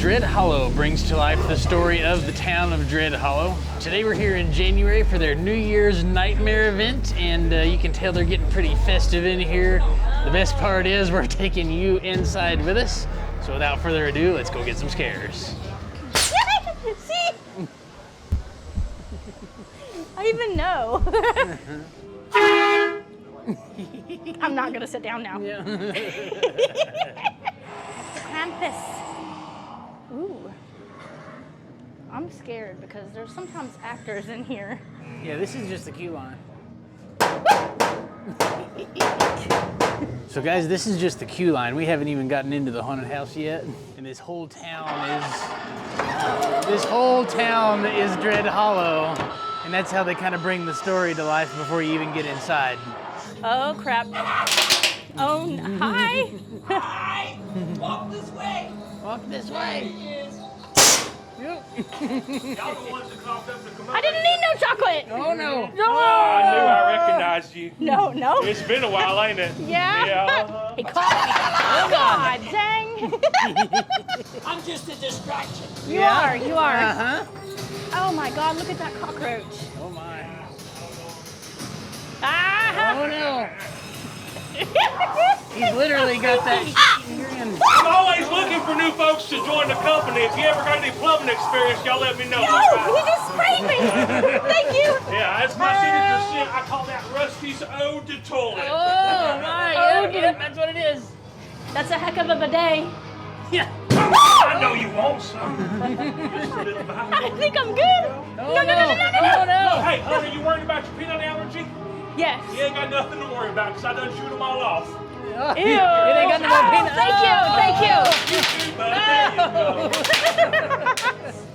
Dread Hollow brings to life the story of the town of Dread Hollow. Today we're here in January for their New Year's Nightmare event, and you can tell they're getting pretty festive in here. The best part is we're taking you inside with us. So without further ado, let's go get some scares. See? I even know. I'm not gonna sit down now. Yeah. Krampus. Ooh. I'm scared because there's sometimes actors in here. Yeah, this is just the queue line. So guys, this is just the queue line. We haven't even gotten into the haunted house yet. And this whole town is Dread Hollow. And that's how they kind of bring the story to life before you even get inside. Oh crap. Oh, hi. Hi! Walk this way! Walk this way. Y'all the ones that coughed up the commode. I didn't need no chocolate. Oh no. No. Oh, I knew I recognized you. No. It's been a while, ain't it? Yeah. Yeah. He caught me. Oh God, dang. I'm just a distraction. You are. Uh-huh. Oh my God, look at that cockroach. Oh my. Ah! Oh no. He's literally got that grin. I'm always looking for new folks to join the company. If you ever got any plumbing experience, y'all let me know. No, he just sprayed me. Thank you. Yeah, that's my signature shit. I call that Rusty's Ode to Toilet. Oh my. Yep, that's what it is. That's a heck of a bidet. Yeah. I know you want some. I think I'm good. Oh, No. Hey, honey, you worried about your peanut allergy? Yes. You ain't got nothing to worry about because I done shoot them all off. Ew. It ain't got no more peanut. Thank you. But there you go.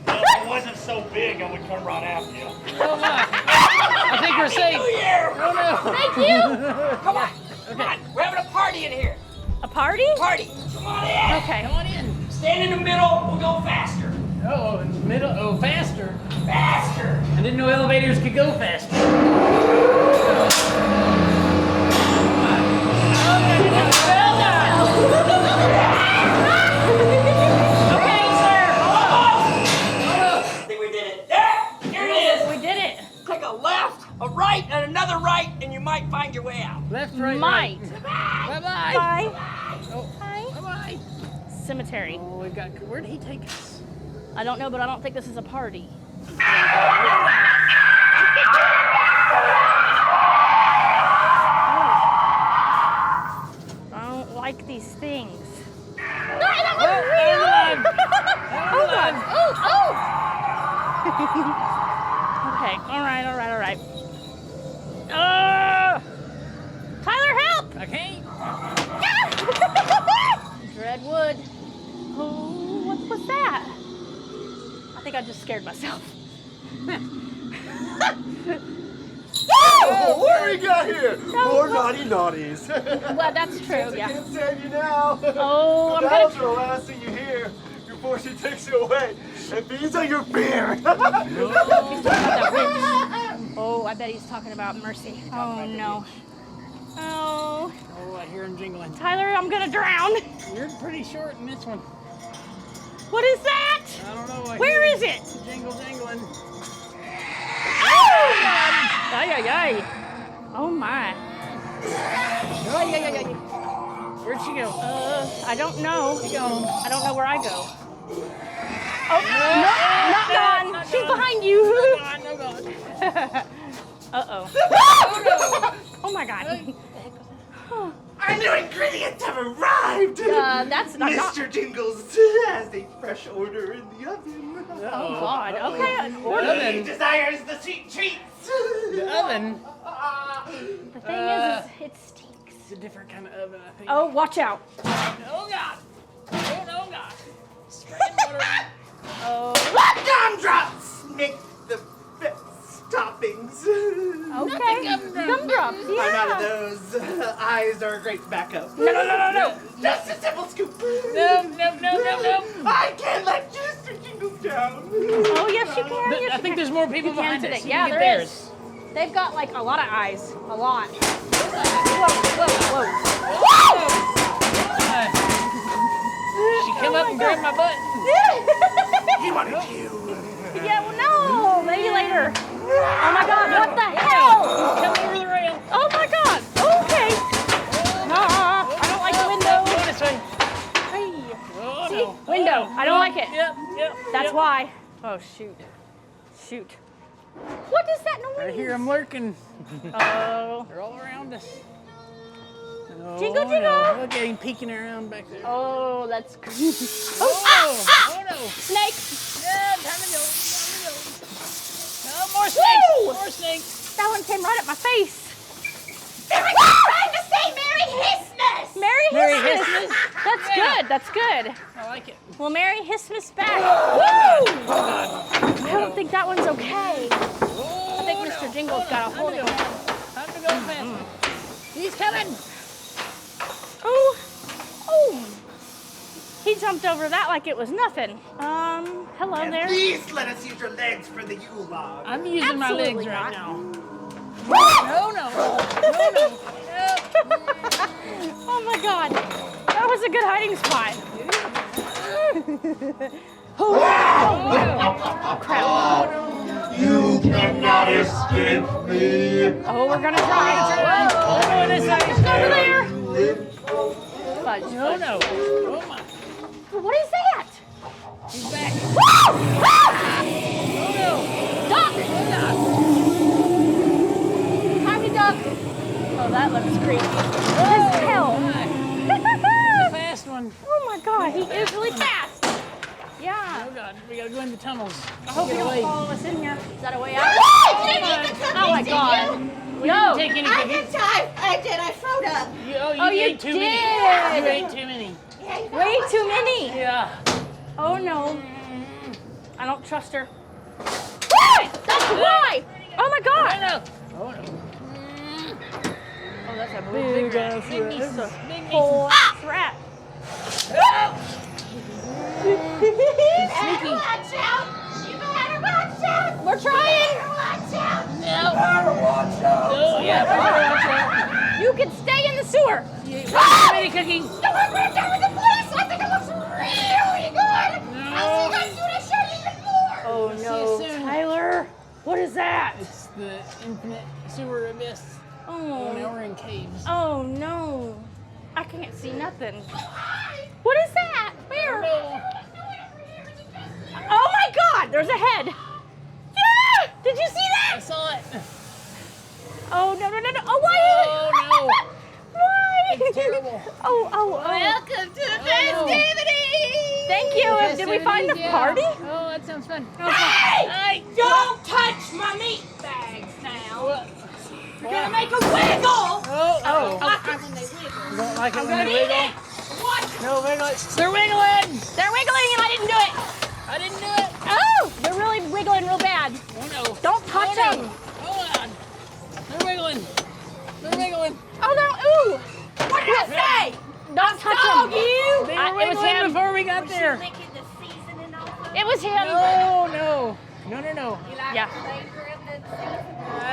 Well, if it wasn't so big, I would come right after you. Oh my. I think we're safe. New Year! Oh no. Thank you. Come on, come on. We're having a party in here. A party? Party. Come on in. Okay. Come on in. Stand in the middle. We'll go faster. Oh, in the middle. Oh, faster. Faster. I didn't know elevators could go faster. Okay, sir. I think we did it. There. Here it is. We did it. Take a left, a right, and another right, and you might find your way out. Left, right, Might. right. Bye. Bye-bye. Bye. Oh, Bye. bye-bye. Cemetery. Oh, we've got, where did he take us? I don't know, but I don't think this is a party. I don't like these things. No, I don't want to real. Hold on. Oh. Okay. All right. Tyler, help! I can't. Dreadwood. Oh, what was that? I think I just scared myself. Oh, what do we got here? More naughty naughties. Well, that's true, yeah. Can't save you now. Oh, I'm the gonna... bells are the last thing you hear before she takes you away and feeds on your fear. He's talking about that witch. Oh, I bet he's talking about Mercy. Oh, no. Oh. Oh, I hear him jingling. Tyler, I'm gonna drown. You're pretty short in this one. What is that? I don't know. Where is it? Jingling. Ay. Oh, my. Ay. Where'd she go? I don't know. She gone. I don't know where I go. Oh, no, not gone. Not She's gone. behind you. No God. Uh-oh. Oh, my God. Our new ingredients have arrived. That's not... Mr. Jingles has a fresh order in the oven. Oh, God. Okay. He desires the sweet treats. The oven? The thing is it stinks. It's a different kind of oven, I think. Oh, watch out. Oh, God. Oh, no, God. Spraying water. Oh. Gumdrops make the best toppings. Okay. Gumdrops, I'm out of yeah. those. Eyes are a great backup. No. Just a simple scoop. No. I can't let Mr. Jingles down. Oh, yes, you can. I Yes, think there's more people you can behind today. us. Yeah, You can there get is. They've got like a lot of eyes. A lot. Whoa. She come up and grabbed my butt. window. I don't like it. Yep. That's why. Oh, shoot. Shoot. What is that noise? I hear them lurking. Oh. They're all around us. Oh, Jingle, jingle. No. Look at him peeking around back there. Oh, that's creepy. Oh no. Snake. Yeah, time to go. Oh, more snakes. Woo! More snakes. That one came right at my face. There we go! Trying to say Merry Christmas! Merry Merry Christmas. Christmas. That's good. That's good. I like it. Well, Merry Christmas back. Woo! I don't think that one's okay. I think Mr. Jingle's got a hold of it. Time to go fast. He's coming. Oh. Oh. He jumped over that like it was nothing. Hello And there. please let us use your legs for the Yule log. I'm using my legs Absolutely right not. now. No. Oh my God. That was a good hiding spot. You cannot escape me. Oh, we're gonna try. Oh, this side. Over there. Fudge. No. Oh my. What is that? He's back. Duck! Time to duck. Oh, that looks creepy. As hell. Fast one. Oh my God, he is really fast. Yeah. Oh God, we gotta go in the tunnels. I hope you Get don't away. follow us in here. Is that a way out? Did you eat the cookies, Oh my did God. We No. didn't take any I cookies. did. I did. I throwed up. You you ate too many. did. You ate too many. Yeah, you Way too many. Yeah. Oh no. I don't trust her. That's why. Oh my God. Oh no. Oh, that's a big ass rat. That's a Big whole ass rat. better watch out. You better watch out. We're trying. Watch out. Oh yeah, we better watch out. You can stay in the sewer. You ate way too many cookies. No, I'm right down with the police. I think it looks really good. No. I'll see you guys soon. I show you even more. Oh See you soon. Tyler. What is that? It's the infinite sewer abyss. Oh, now Oh. we're in caves. Oh no. I can't see nothing. What is that? Where? No. Oh my God! There's a head. Yeah! Did you see I that? saw it. Oh no. Oh why? Oh no. Why? It's terrible. Oh. Welcome to the no. festivities. Thank you. Did we find the Festivities, yeah. party? Oh, that sounds fun. Hey! Don't touch my meat bags now. You're gonna make a wiggle. Oh. When they wiggle. You don't like it when Gonna they eat wiggle? it. What? No wiggle. They're wiggling. They're wiggling and I didn't do it. I didn't do it. Oh, they're really wiggling real bad. Oh no. Don't touch Oh, no. them. Hold on. They're wiggling. They're wiggling. Oh no. Ooh. What did I say? Don't touch Oh, them. you! They I- were it was wiggling him. before we got there. Making the seasoning off. It was him. No. Yeah.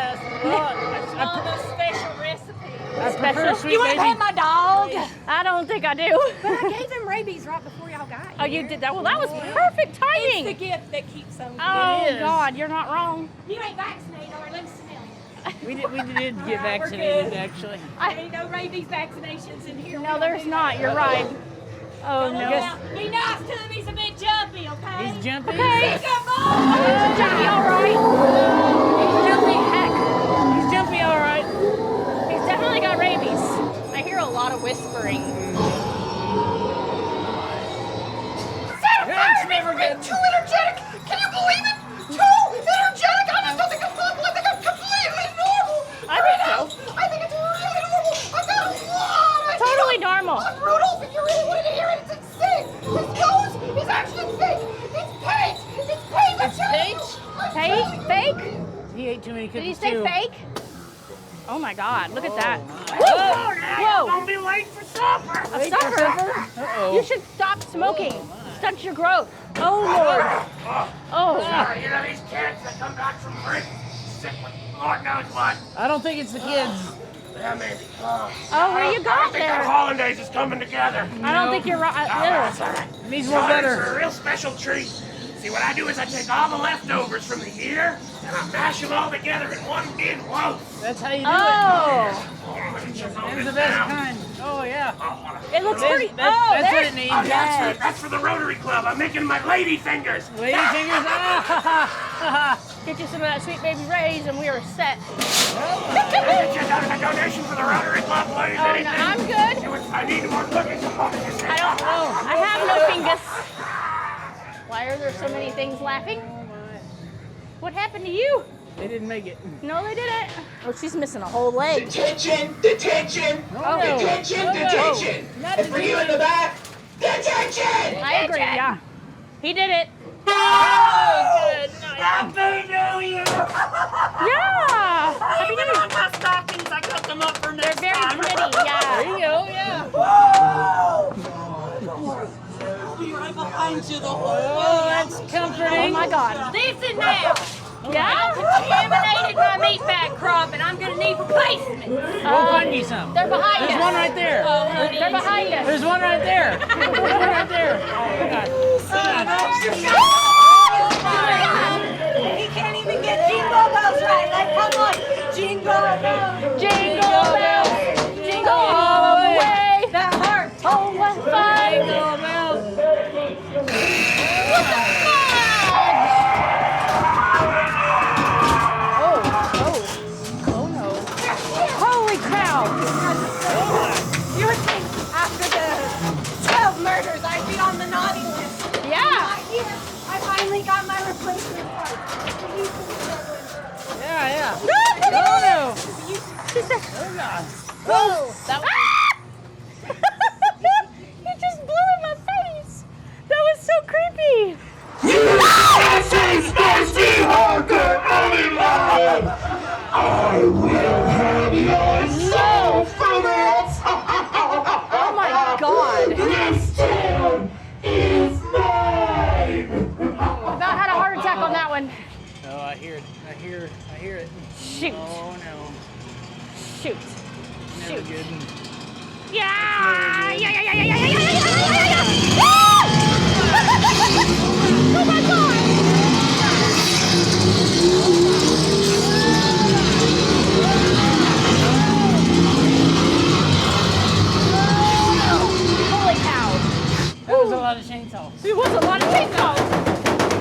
All the special recipes. I prefer sweet You want to baby. pet my dog? I don't think I do. But I gave him rabies right before y'all got here. Oh, you did that? Well, that was perfect It's the timing. gift that keeps on Oh It is. God, you're not wrong. You ain't vaccinated or let me smell you. We did get vaccinated actually. There ain't no rabies vaccinations in here. No, there's not. You're right. Oh no. Now, be nice to him. He's a bit jumpy, okay? He's jumping. Okay. Come on. Johnny, all right? He's jumpy. Heck, He's jumpy all right. he's definitely got rabies. I hear a lot of whispering. That's never good. Too energetic. Can you believe it? Too energetic. I just don't think I'm completely normal. I think so. I think it's really normal. I've got a lot of Totally normal. on Rudolph, if you really wanted to hear it, it's insane. His nose is actually fake. It's paint. It's paint. I'm telling you. I'm telling you. Fake? He ate too many Did cookies he say too. fake? Oh my God, look at that. Oh, Whoa. I'll be late for supper. A supper? Uh-oh. You should stop smoking. Stunts your growth. Oh Lord. Oh. You know these kids that come back from break sick with Lord knows what. I don't think it's the kids. Yeah, maybe. Oh, where you I got think our there? holidays is coming together. I don't think you're right. That's all right. It needs more It's butter. a real special treat. See, what I do is I take all the leftovers from the year and I mash them all together in one big loaf. That's how you do Oh. it. That's the best kind. Oh, yeah. It looks That's, pretty. that's what there. it needs. Oh, that's for the Rotary Club. I'm making my lady fingers. Lady fingers. Get you some of that Sweet Baby Ray's and we are set. Get you a donation for the Rotary Club, please. Oh, no, I'm good. I need more cookies. I have no fingers. Why are there so many things laughing? What happened to you? They didn't make it. No, they didn't. Oh, she's missing a whole leg. Detention, detention, Oh, detention, detention. And for you in the back, detention! I agree, yeah. He did it. Happy New Year! Yeah. Happy New Year. On my stockings, I cut them up for They're next very time. pretty, There yeah. you go, yeah. I'll be right behind you the whole Oh, that's comforting. Oh my God. Listen now. Yeah? Contaminated my meat bag crop, and I'm gonna need replacement. We'll find you some. They're behind There's us. one right there. Oh, honey. They're behind us. There's one right there. There's one right there. Oh, God. He can't even get jingle bells right. Like, come on, jingle bells. Jingle bells, jingle all the way. That heart. Oh, what fun. Jingle bells. What the fudge? Oh no. Holy cow. You would think after the 12 murders, I'd be on the naughty list. Yeah. Not here. I finally got my replacement part. Yeah. No. Oh, no. She said, Oh, God. whoa. That was... It just blew in my face. That was so creepy. Oh my God. About had a heart attack on that one. Oh, I hear it. I hear it. Shoot. Oh, no. Shoot. Never Shoot. good. Yeah. Oh my God. Holy cow. That was a lot of chainsaws. It was a lot of chainsaws.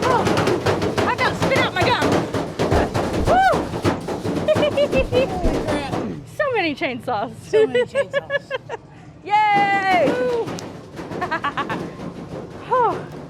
Oh, I about spit out my gum. Woo. So many chainsaws. So many chainsaws. Yay!